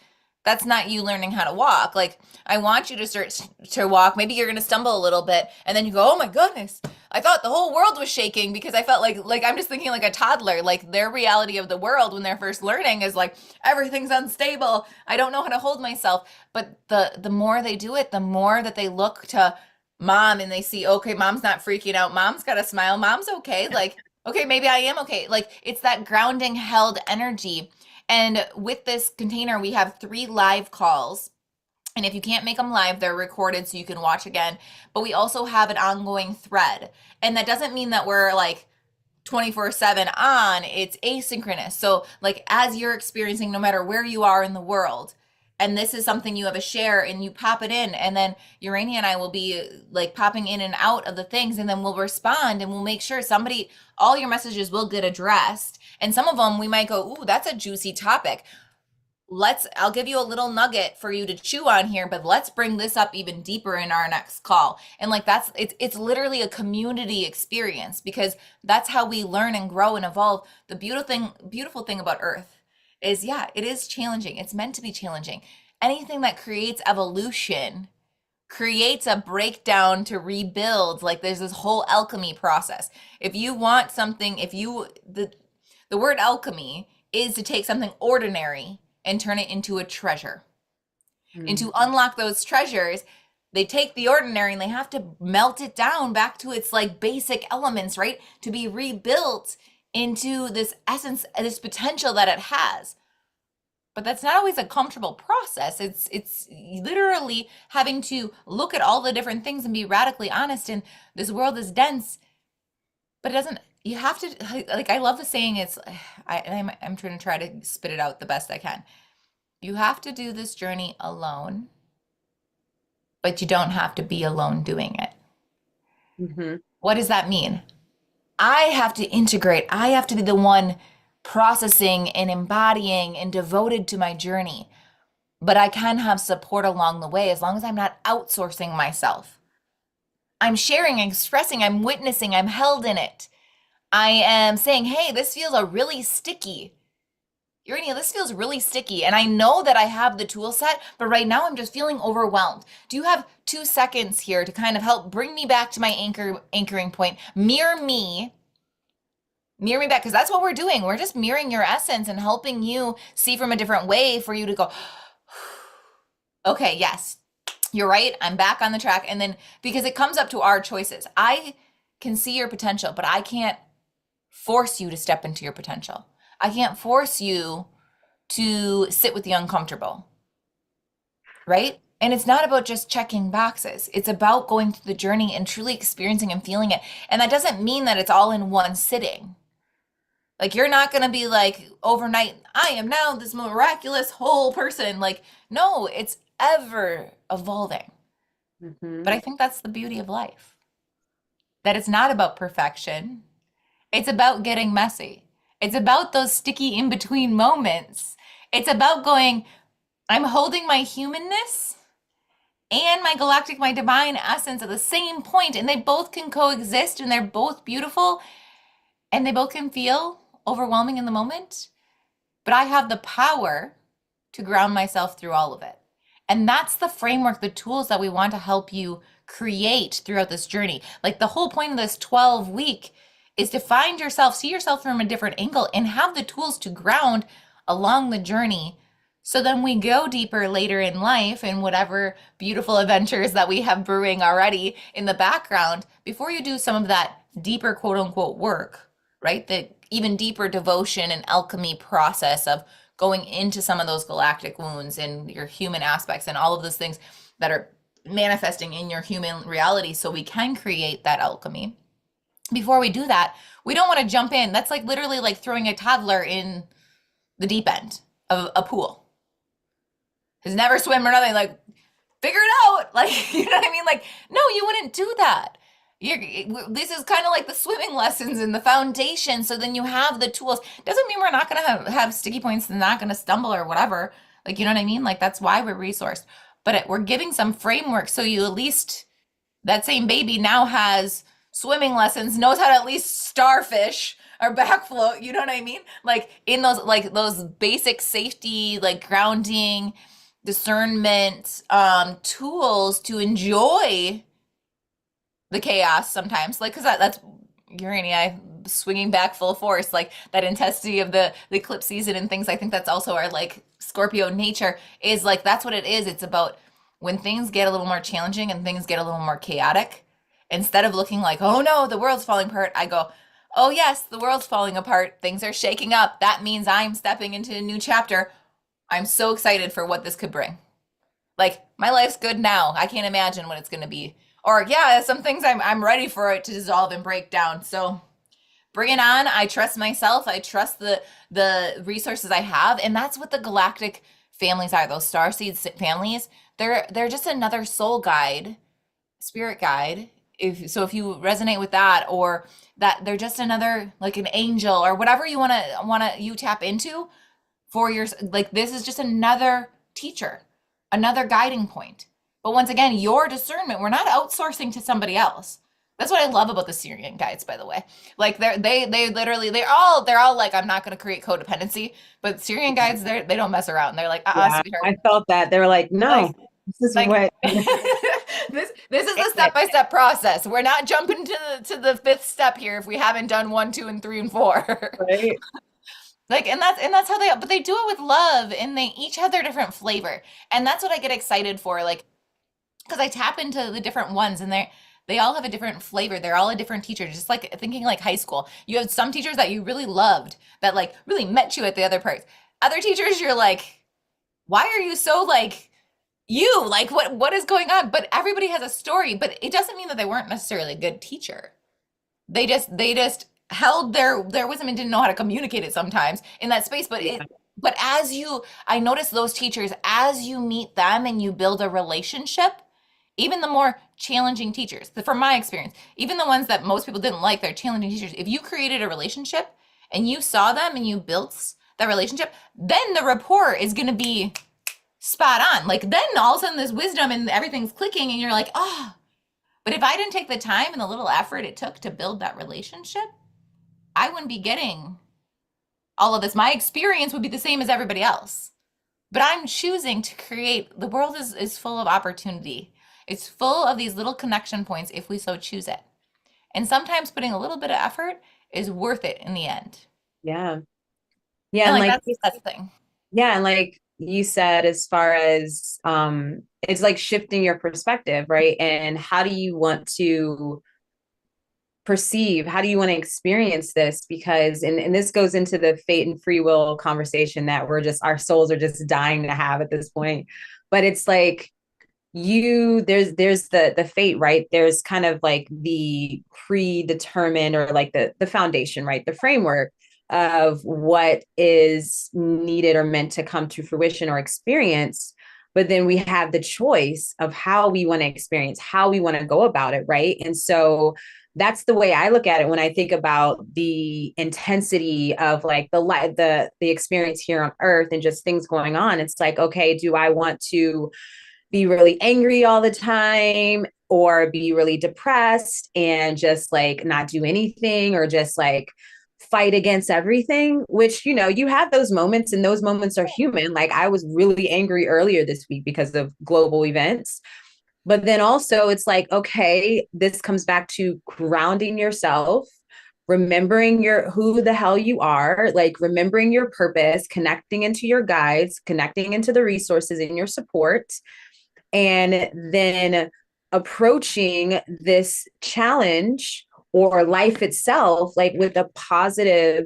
that's not you learning how to walk. Like I want you to start to walk. Maybe you're gonna stumble a little bit, and then you go, "Oh my goodness, I thought the whole world was shaking," because I felt like I'm just thinking like a toddler. Like their reality of the world when they're first learning is like everything's unstable. I don't know how to hold myself. But the more they do it, the more that they look to mom and they see, okay, mom's not freaking out. Mom's got a smile. Mom's okay. Like, okay, maybe I am okay. Like it's that grounding held energy. And with this container, we have 3 live calls. And if you can't make them live, they're recorded so you can watch again. But we also have an ongoing thread. And that doesn't mean that we're like 24/7 on, it's asynchronous. So, like, as you're experiencing, no matter where you are in the world, and this is something you have a share and you pop it in, and then Urania and I will be like popping in and out of the things, and then we'll respond and we'll make sure all your messages will get addressed. And some of them we might go, ooh, that's a juicy topic. I'll give you a little nugget for you to chew on here, but let's bring this up even deeper in our next call. And like it's literally a community experience, because that's how we learn and grow and evolve. The beautiful thing about Earth is, yeah, it is challenging. It's meant to be challenging. Anything that creates evolution creates a breakdown to rebuild. Like there's this whole alchemy process. If you want something, if you the word alchemy is to take something ordinary and turn it into a treasure. And Mm. to unlock those treasures, they take the ordinary and they have to melt it down back to its like basic elements, right? To be rebuilt into this essence, this potential that it has. But that's not always a comfortable process. It's literally having to look at all the different things and be radically honest. And this world is dense, but it doesn't. You have to like. I love the saying. I'm trying to spit it out the best I can. You have to do this journey alone, but you don't have to be alone doing it. Mhm. What does that mean? I have to integrate. I have to be the one processing and embodying and devoted to my journey. But I can have support along the way as long as I'm not outsourcing myself. I'm sharing, expressing, I'm witnessing, I'm held in it. I am saying, hey, this feels really sticky. Urania, this feels really sticky. And I know that I have the tool set, but right now I'm just feeling overwhelmed. Do you have 2 seconds here to kind of help bring me back to my anchoring point? Mirror me back, because that's what we're doing. We're just mirroring your essence and helping you see from a different way for you to go, okay, yes, you're right. I'm back on the track. And then because it comes up to our choices, I can see your potential, but I can't force you to step into your potential. I can't force you to sit with the uncomfortable, right? And it's not about just checking boxes. It's about going through the journey and truly experiencing and feeling it. And that doesn't mean that it's all in one sitting. Like you're not going to be like overnight, I am now this miraculous whole person. Like, no, it's ever evolving. But Mhm. I think that's the beauty of life. That it's not about perfection. It's about getting messy. It's about those sticky in between moments. It's about going, I'm holding my humanness and my galactic, my divine essence at the same point, and they both can coexist and they're both beautiful and they both can feel overwhelming in the moment. But I have the power to ground myself through all of it. And that's the framework, the tools that we want to help you create throughout this journey. Like the whole point of this 12-week is to find yourself, see yourself from a different angle, and have the tools to ground along the journey. So then we go deeper later in life in whatever beautiful adventures that we have brewing already in the background before you do some of that deeper quote unquote work, right? The even deeper devotion and alchemy process of going into some of those galactic wounds and your human aspects and all of those things that are manifesting in your human reality so we can create that alchemy. Before we do that, we don't want to jump in. That's like literally like throwing a toddler in the deep end of a pool. Has never swim or nothing, like figure it out. Like, you know what I mean? Like, no, you wouldn't do that. This is kind of like the swimming lessons and the foundation. So then you have the tools. Doesn't mean we're not going to have sticky points and not going to stumble or whatever. Like, you know what I mean? Like, that's why we're resourced. But we're giving some framework so you at least, that same baby now has swimming lessons, knows how to at least starfish or back float. You know what I mean? Like, in those basic safety, like grounding, discernment tools to enjoy the chaos sometimes, like because that's Urania swinging back full force, like that intensity of the eclipse season and things. I think that's also our like Scorpio nature is like that's what it is. It's about when things get a little more challenging and things get a little more chaotic, instead of looking like, oh no, the world's falling apart, I go, oh yes, the world's falling apart, things are shaking up, that means I'm stepping into a new chapter. I'm so excited for what this could bring. Like my life's good now. I can't imagine what it's going to be. Or yeah, some things I'm ready for it to dissolve and break down. So bring it on. I trust myself. I trust the resources I have, and that's what the galactic families are. Those starseed families. They're just another soul guide, spirit guide. If you resonate with that, or that they're just another like an angel or whatever you tap into for your like this is just another teacher, another guiding point. But once again, your discernment, we're not outsourcing to somebody else. That's what I love about the Syrian guides, by the way. Like they literally they're all like, I'm not gonna create codependency, but Syrian guides, they don't mess around. They're like, Yeah, sweetheart. I felt that. They were like, Like no, this is like what this is a step-by-step process. We're not jumping to the fifth step here if we haven't done one, two, and three and four. right? Like, and that's how they, but they do it with love, and they each have their different flavor. And that's what I get excited for. Like, because I tap into the different ones, and they all have a different flavor. They're all a different teacher. Just like thinking like high school, you have some teachers that you really loved that like really met you at the other parts. Other teachers, you're like, why are you so like you? Like, what is going on? But everybody has a story. But it doesn't mean that they weren't necessarily a good teacher. They just held their wisdom and didn't know how to communicate it sometimes in that space. But Yeah. as you, I notice those teachers, as you meet them and you build a relationship, even the more challenging teachers, from my experience, even the ones that most people didn't like, they're challenging teachers. If you created a relationship and you saw them and you built that relationship, then the rapport is going to be spot on. Like, then all of a sudden this wisdom and everything's clicking and you're like, oh. But if I didn't take the time and the little effort it took to build that relationship, I wouldn't be getting all of this. My experience would be the same as everybody else. But I'm choosing to create, the world is full of opportunity. It's full of these little connection points if we so choose it. And sometimes putting a little bit of effort is worth it in the end. Yeah. Yeah. And And like like, that's the thing. yeah. And like you said, as far as, it's like shifting your perspective, right? And how do you want to perceive, how do you want to experience this? Because and this goes into the fate and free will conversation that we're just, our souls are just dying to have at this point. But it's like, there's the fate, right? There's kind of like the predetermined, or like the foundation, right? The framework of what is needed or meant to come to fruition or experience. But then we have the choice of how we want to experience, how we want to go about it, right? And so that's the way I look at it when I think about the intensity of like the experience here on earth and just things going on. It's like, okay, do I want to be really angry all the time, or be really depressed and just like not do anything, or just like fight against everything? Which, you have those moments, and those moments are human. Like, I was really angry earlier this week because of global events. But then also it's like, okay, this comes back to grounding yourself, remembering who the hell you are, like remembering your purpose, connecting into your guides, connecting into the resources in your support, and then approaching this challenge or life itself like with a positive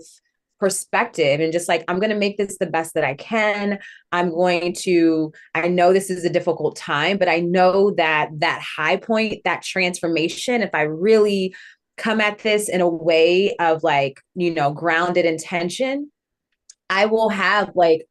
perspective, and just like, I'm going to make this the best that I can. I know this is a difficult time, but I know that that high point, that transformation, if I really come at this in a way of like, grounded intention, I will have like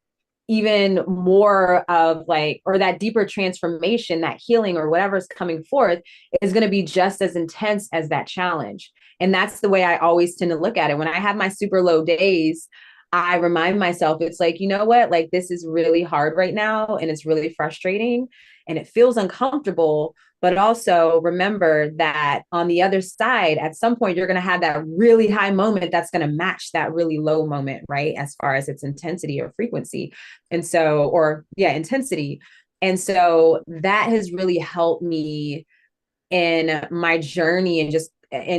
even more of like, or that deeper transformation, that healing or whatever's coming forth is going to be just as intense as that challenge. And that's the way I always tend to look at it. When I have my super low days, I remind myself, it's like, you know what, like this is really hard right now, and it's really frustrating and it feels uncomfortable. But also remember that on the other side, at some point, you're going to have that really high moment that's going to match that really low moment, right? As far as its intensity or frequency. And so, or yeah, intensity. And so that has really helped me in my journey, and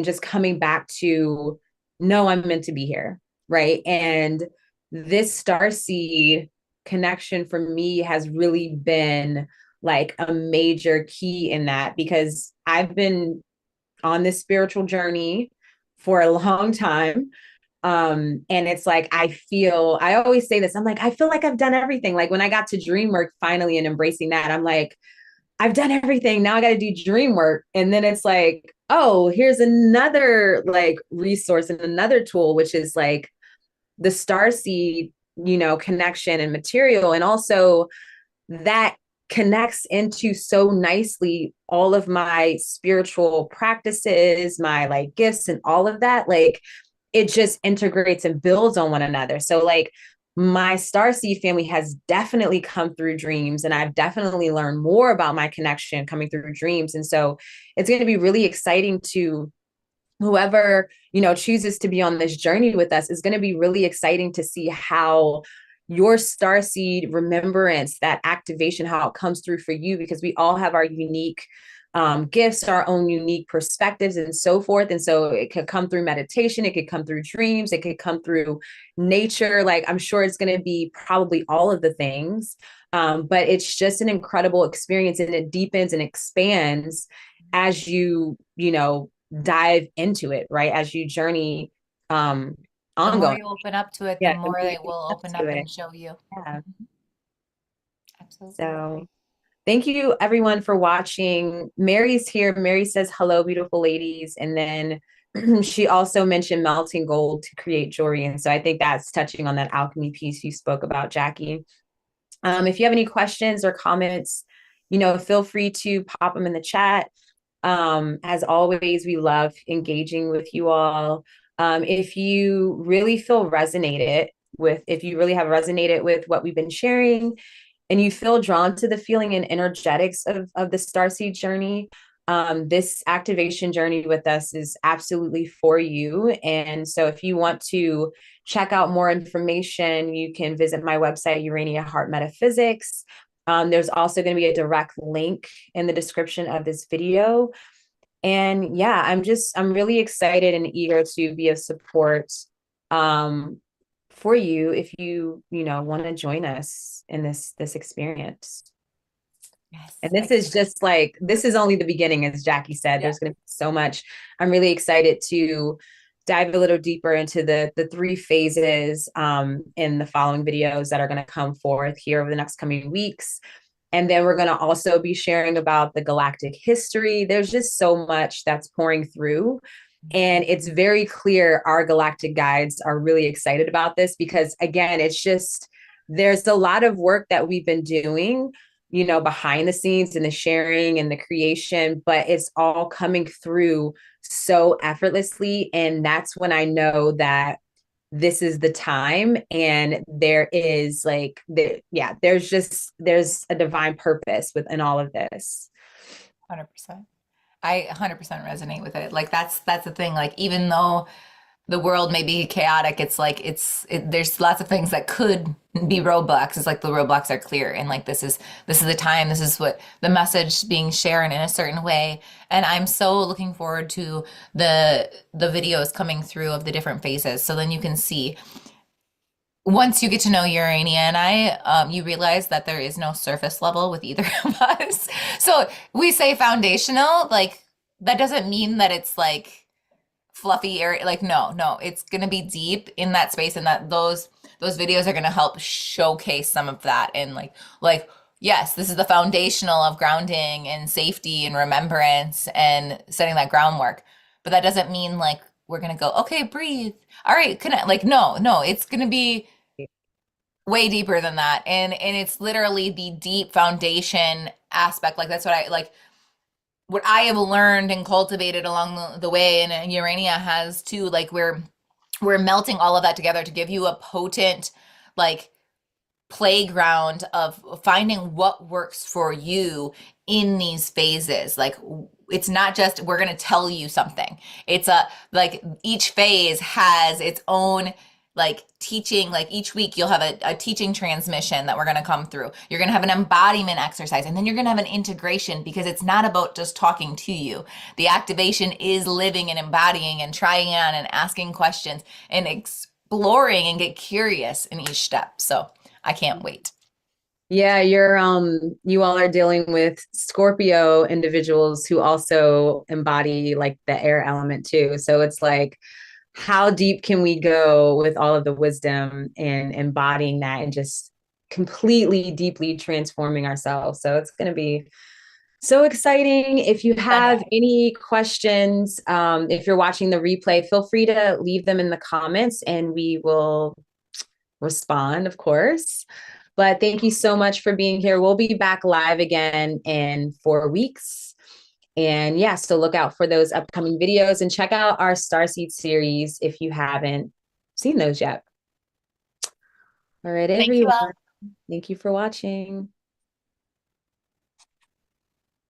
just coming back to, no, I'm meant to be here, right? And this starseed connection for me has really been like a major key in that, because I've been on this spiritual journey for a long time. And it's like, I always say this, I'm like, I feel like I've done everything. Like when I got to dream work finally and embracing that, I'm like, I've done everything. Now I got to do dream work. And then it's like, oh, here's another like resource and another tool, which is like the starseed, connection and material. And also that connects into so nicely all of my spiritual practices, my like gifts and all of that. Like it just integrates and builds on one another. So like my starseed family has definitely come through dreams, and I've definitely learned more about my connection coming through dreams. And so it's going to be really exciting to whoever, chooses to be on this journey with us, is going to be really exciting to see how your starseed remembrance, that activation, how it comes through for you, because we all have our unique gifts, our own unique perspectives, and so forth. And so it could come through meditation, it could come through dreams, it could come through nature. Like I'm sure it's going to be probably all of the things. But it's just an incredible experience, and it deepens and expands as dive into it, right? As you journey The more ongoing. you open up to it, the Yeah, the more more you they will get open to up it. and show you. Yeah. Mhm. Absolutely. So thank you everyone for watching. Mary's here. Mary says, hello, beautiful ladies. And then she also mentioned melting gold to create jewelry. And so I think that's touching on that alchemy piece you spoke about, Jackie. If you have any questions or comments, feel free to pop them in the chat. As always, we love engaging with you all. If you really feel resonated if you really have resonated with what we've been sharing, and you feel drawn to the feeling and energetics of the Starseed journey, this activation journey with us is absolutely for you. And so if you want to check out more information, you can visit my website, Urania Heart Metaphysics. There's also going to be a direct link in the description of this video. And yeah, I'm really excited and eager to be of support for you if want to join us in this experience. Yes, And I this is can. just like, this is only the beginning, as Jackie said. Yeah. There's going to be so much. I'm really excited to dive a little deeper into the three phases in the following videos that are going to come forth here over the next coming weeks. And then we're going to also be sharing about the galactic history. There's just so much that's pouring through. And it's very clear our galactic guides are really excited about this because, again, it's just, there's a lot of work that we've been doing, behind the scenes and the sharing and the creation, but it's all coming through so effortlessly. And that's when I know that this is the time, and there is there's a divine purpose within all of this. 100%. I 100% resonate with it. Like that's the thing. Like even though the world may be chaotic, it's like there's lots of things that could be roadblocks. It's like the roadblocks are clear, and like this is the time. This is what the message being shared in a certain way. And I'm so looking forward to the videos coming through of the different phases, so then you can see. Once you get to know Urania and I, you realize that there is no surface level with either of us. So we say foundational, like that doesn't mean that it's like fluffy area. Like no, it's gonna be deep in that space, and that those videos are gonna help showcase some of that. And like yes, this is the foundational of grounding and safety and remembrance and setting that groundwork. But that doesn't mean like we're gonna go, okay, breathe. All right, connect. Like no, it's gonna be way deeper than that. And it's literally the deep foundation aspect. Like that's what I have learned and cultivated along the way, and Urania has too. Like we're melting all of that together to give you a potent like playground of finding what works for you in these phases. Like it's not just we're going to tell you something. It's a like each phase has its own like teaching. Like each week you'll have a teaching transmission that we're going to come through. You're going to have an embodiment exercise, and then you're going to have an integration, because it's not about just talking to you. The activation is living and embodying and trying on and asking questions and exploring and get curious in each step. So I can't wait. Yeah, you all are dealing with Scorpio individuals who also embody like the air element too. So it's like, how deep can we go with all of the wisdom and embodying that and just completely deeply transforming ourselves? So it's going to be so exciting. If you have any questions, if you're watching the replay, feel free to leave them in the comments and we will respond, of course. But thank you so much for being here. We'll be back live again in 4 weeks. And yeah, so look out for those upcoming videos and check out our Starseed series if you haven't seen those yet. All right, Thank you everyone. all. Thank you for watching.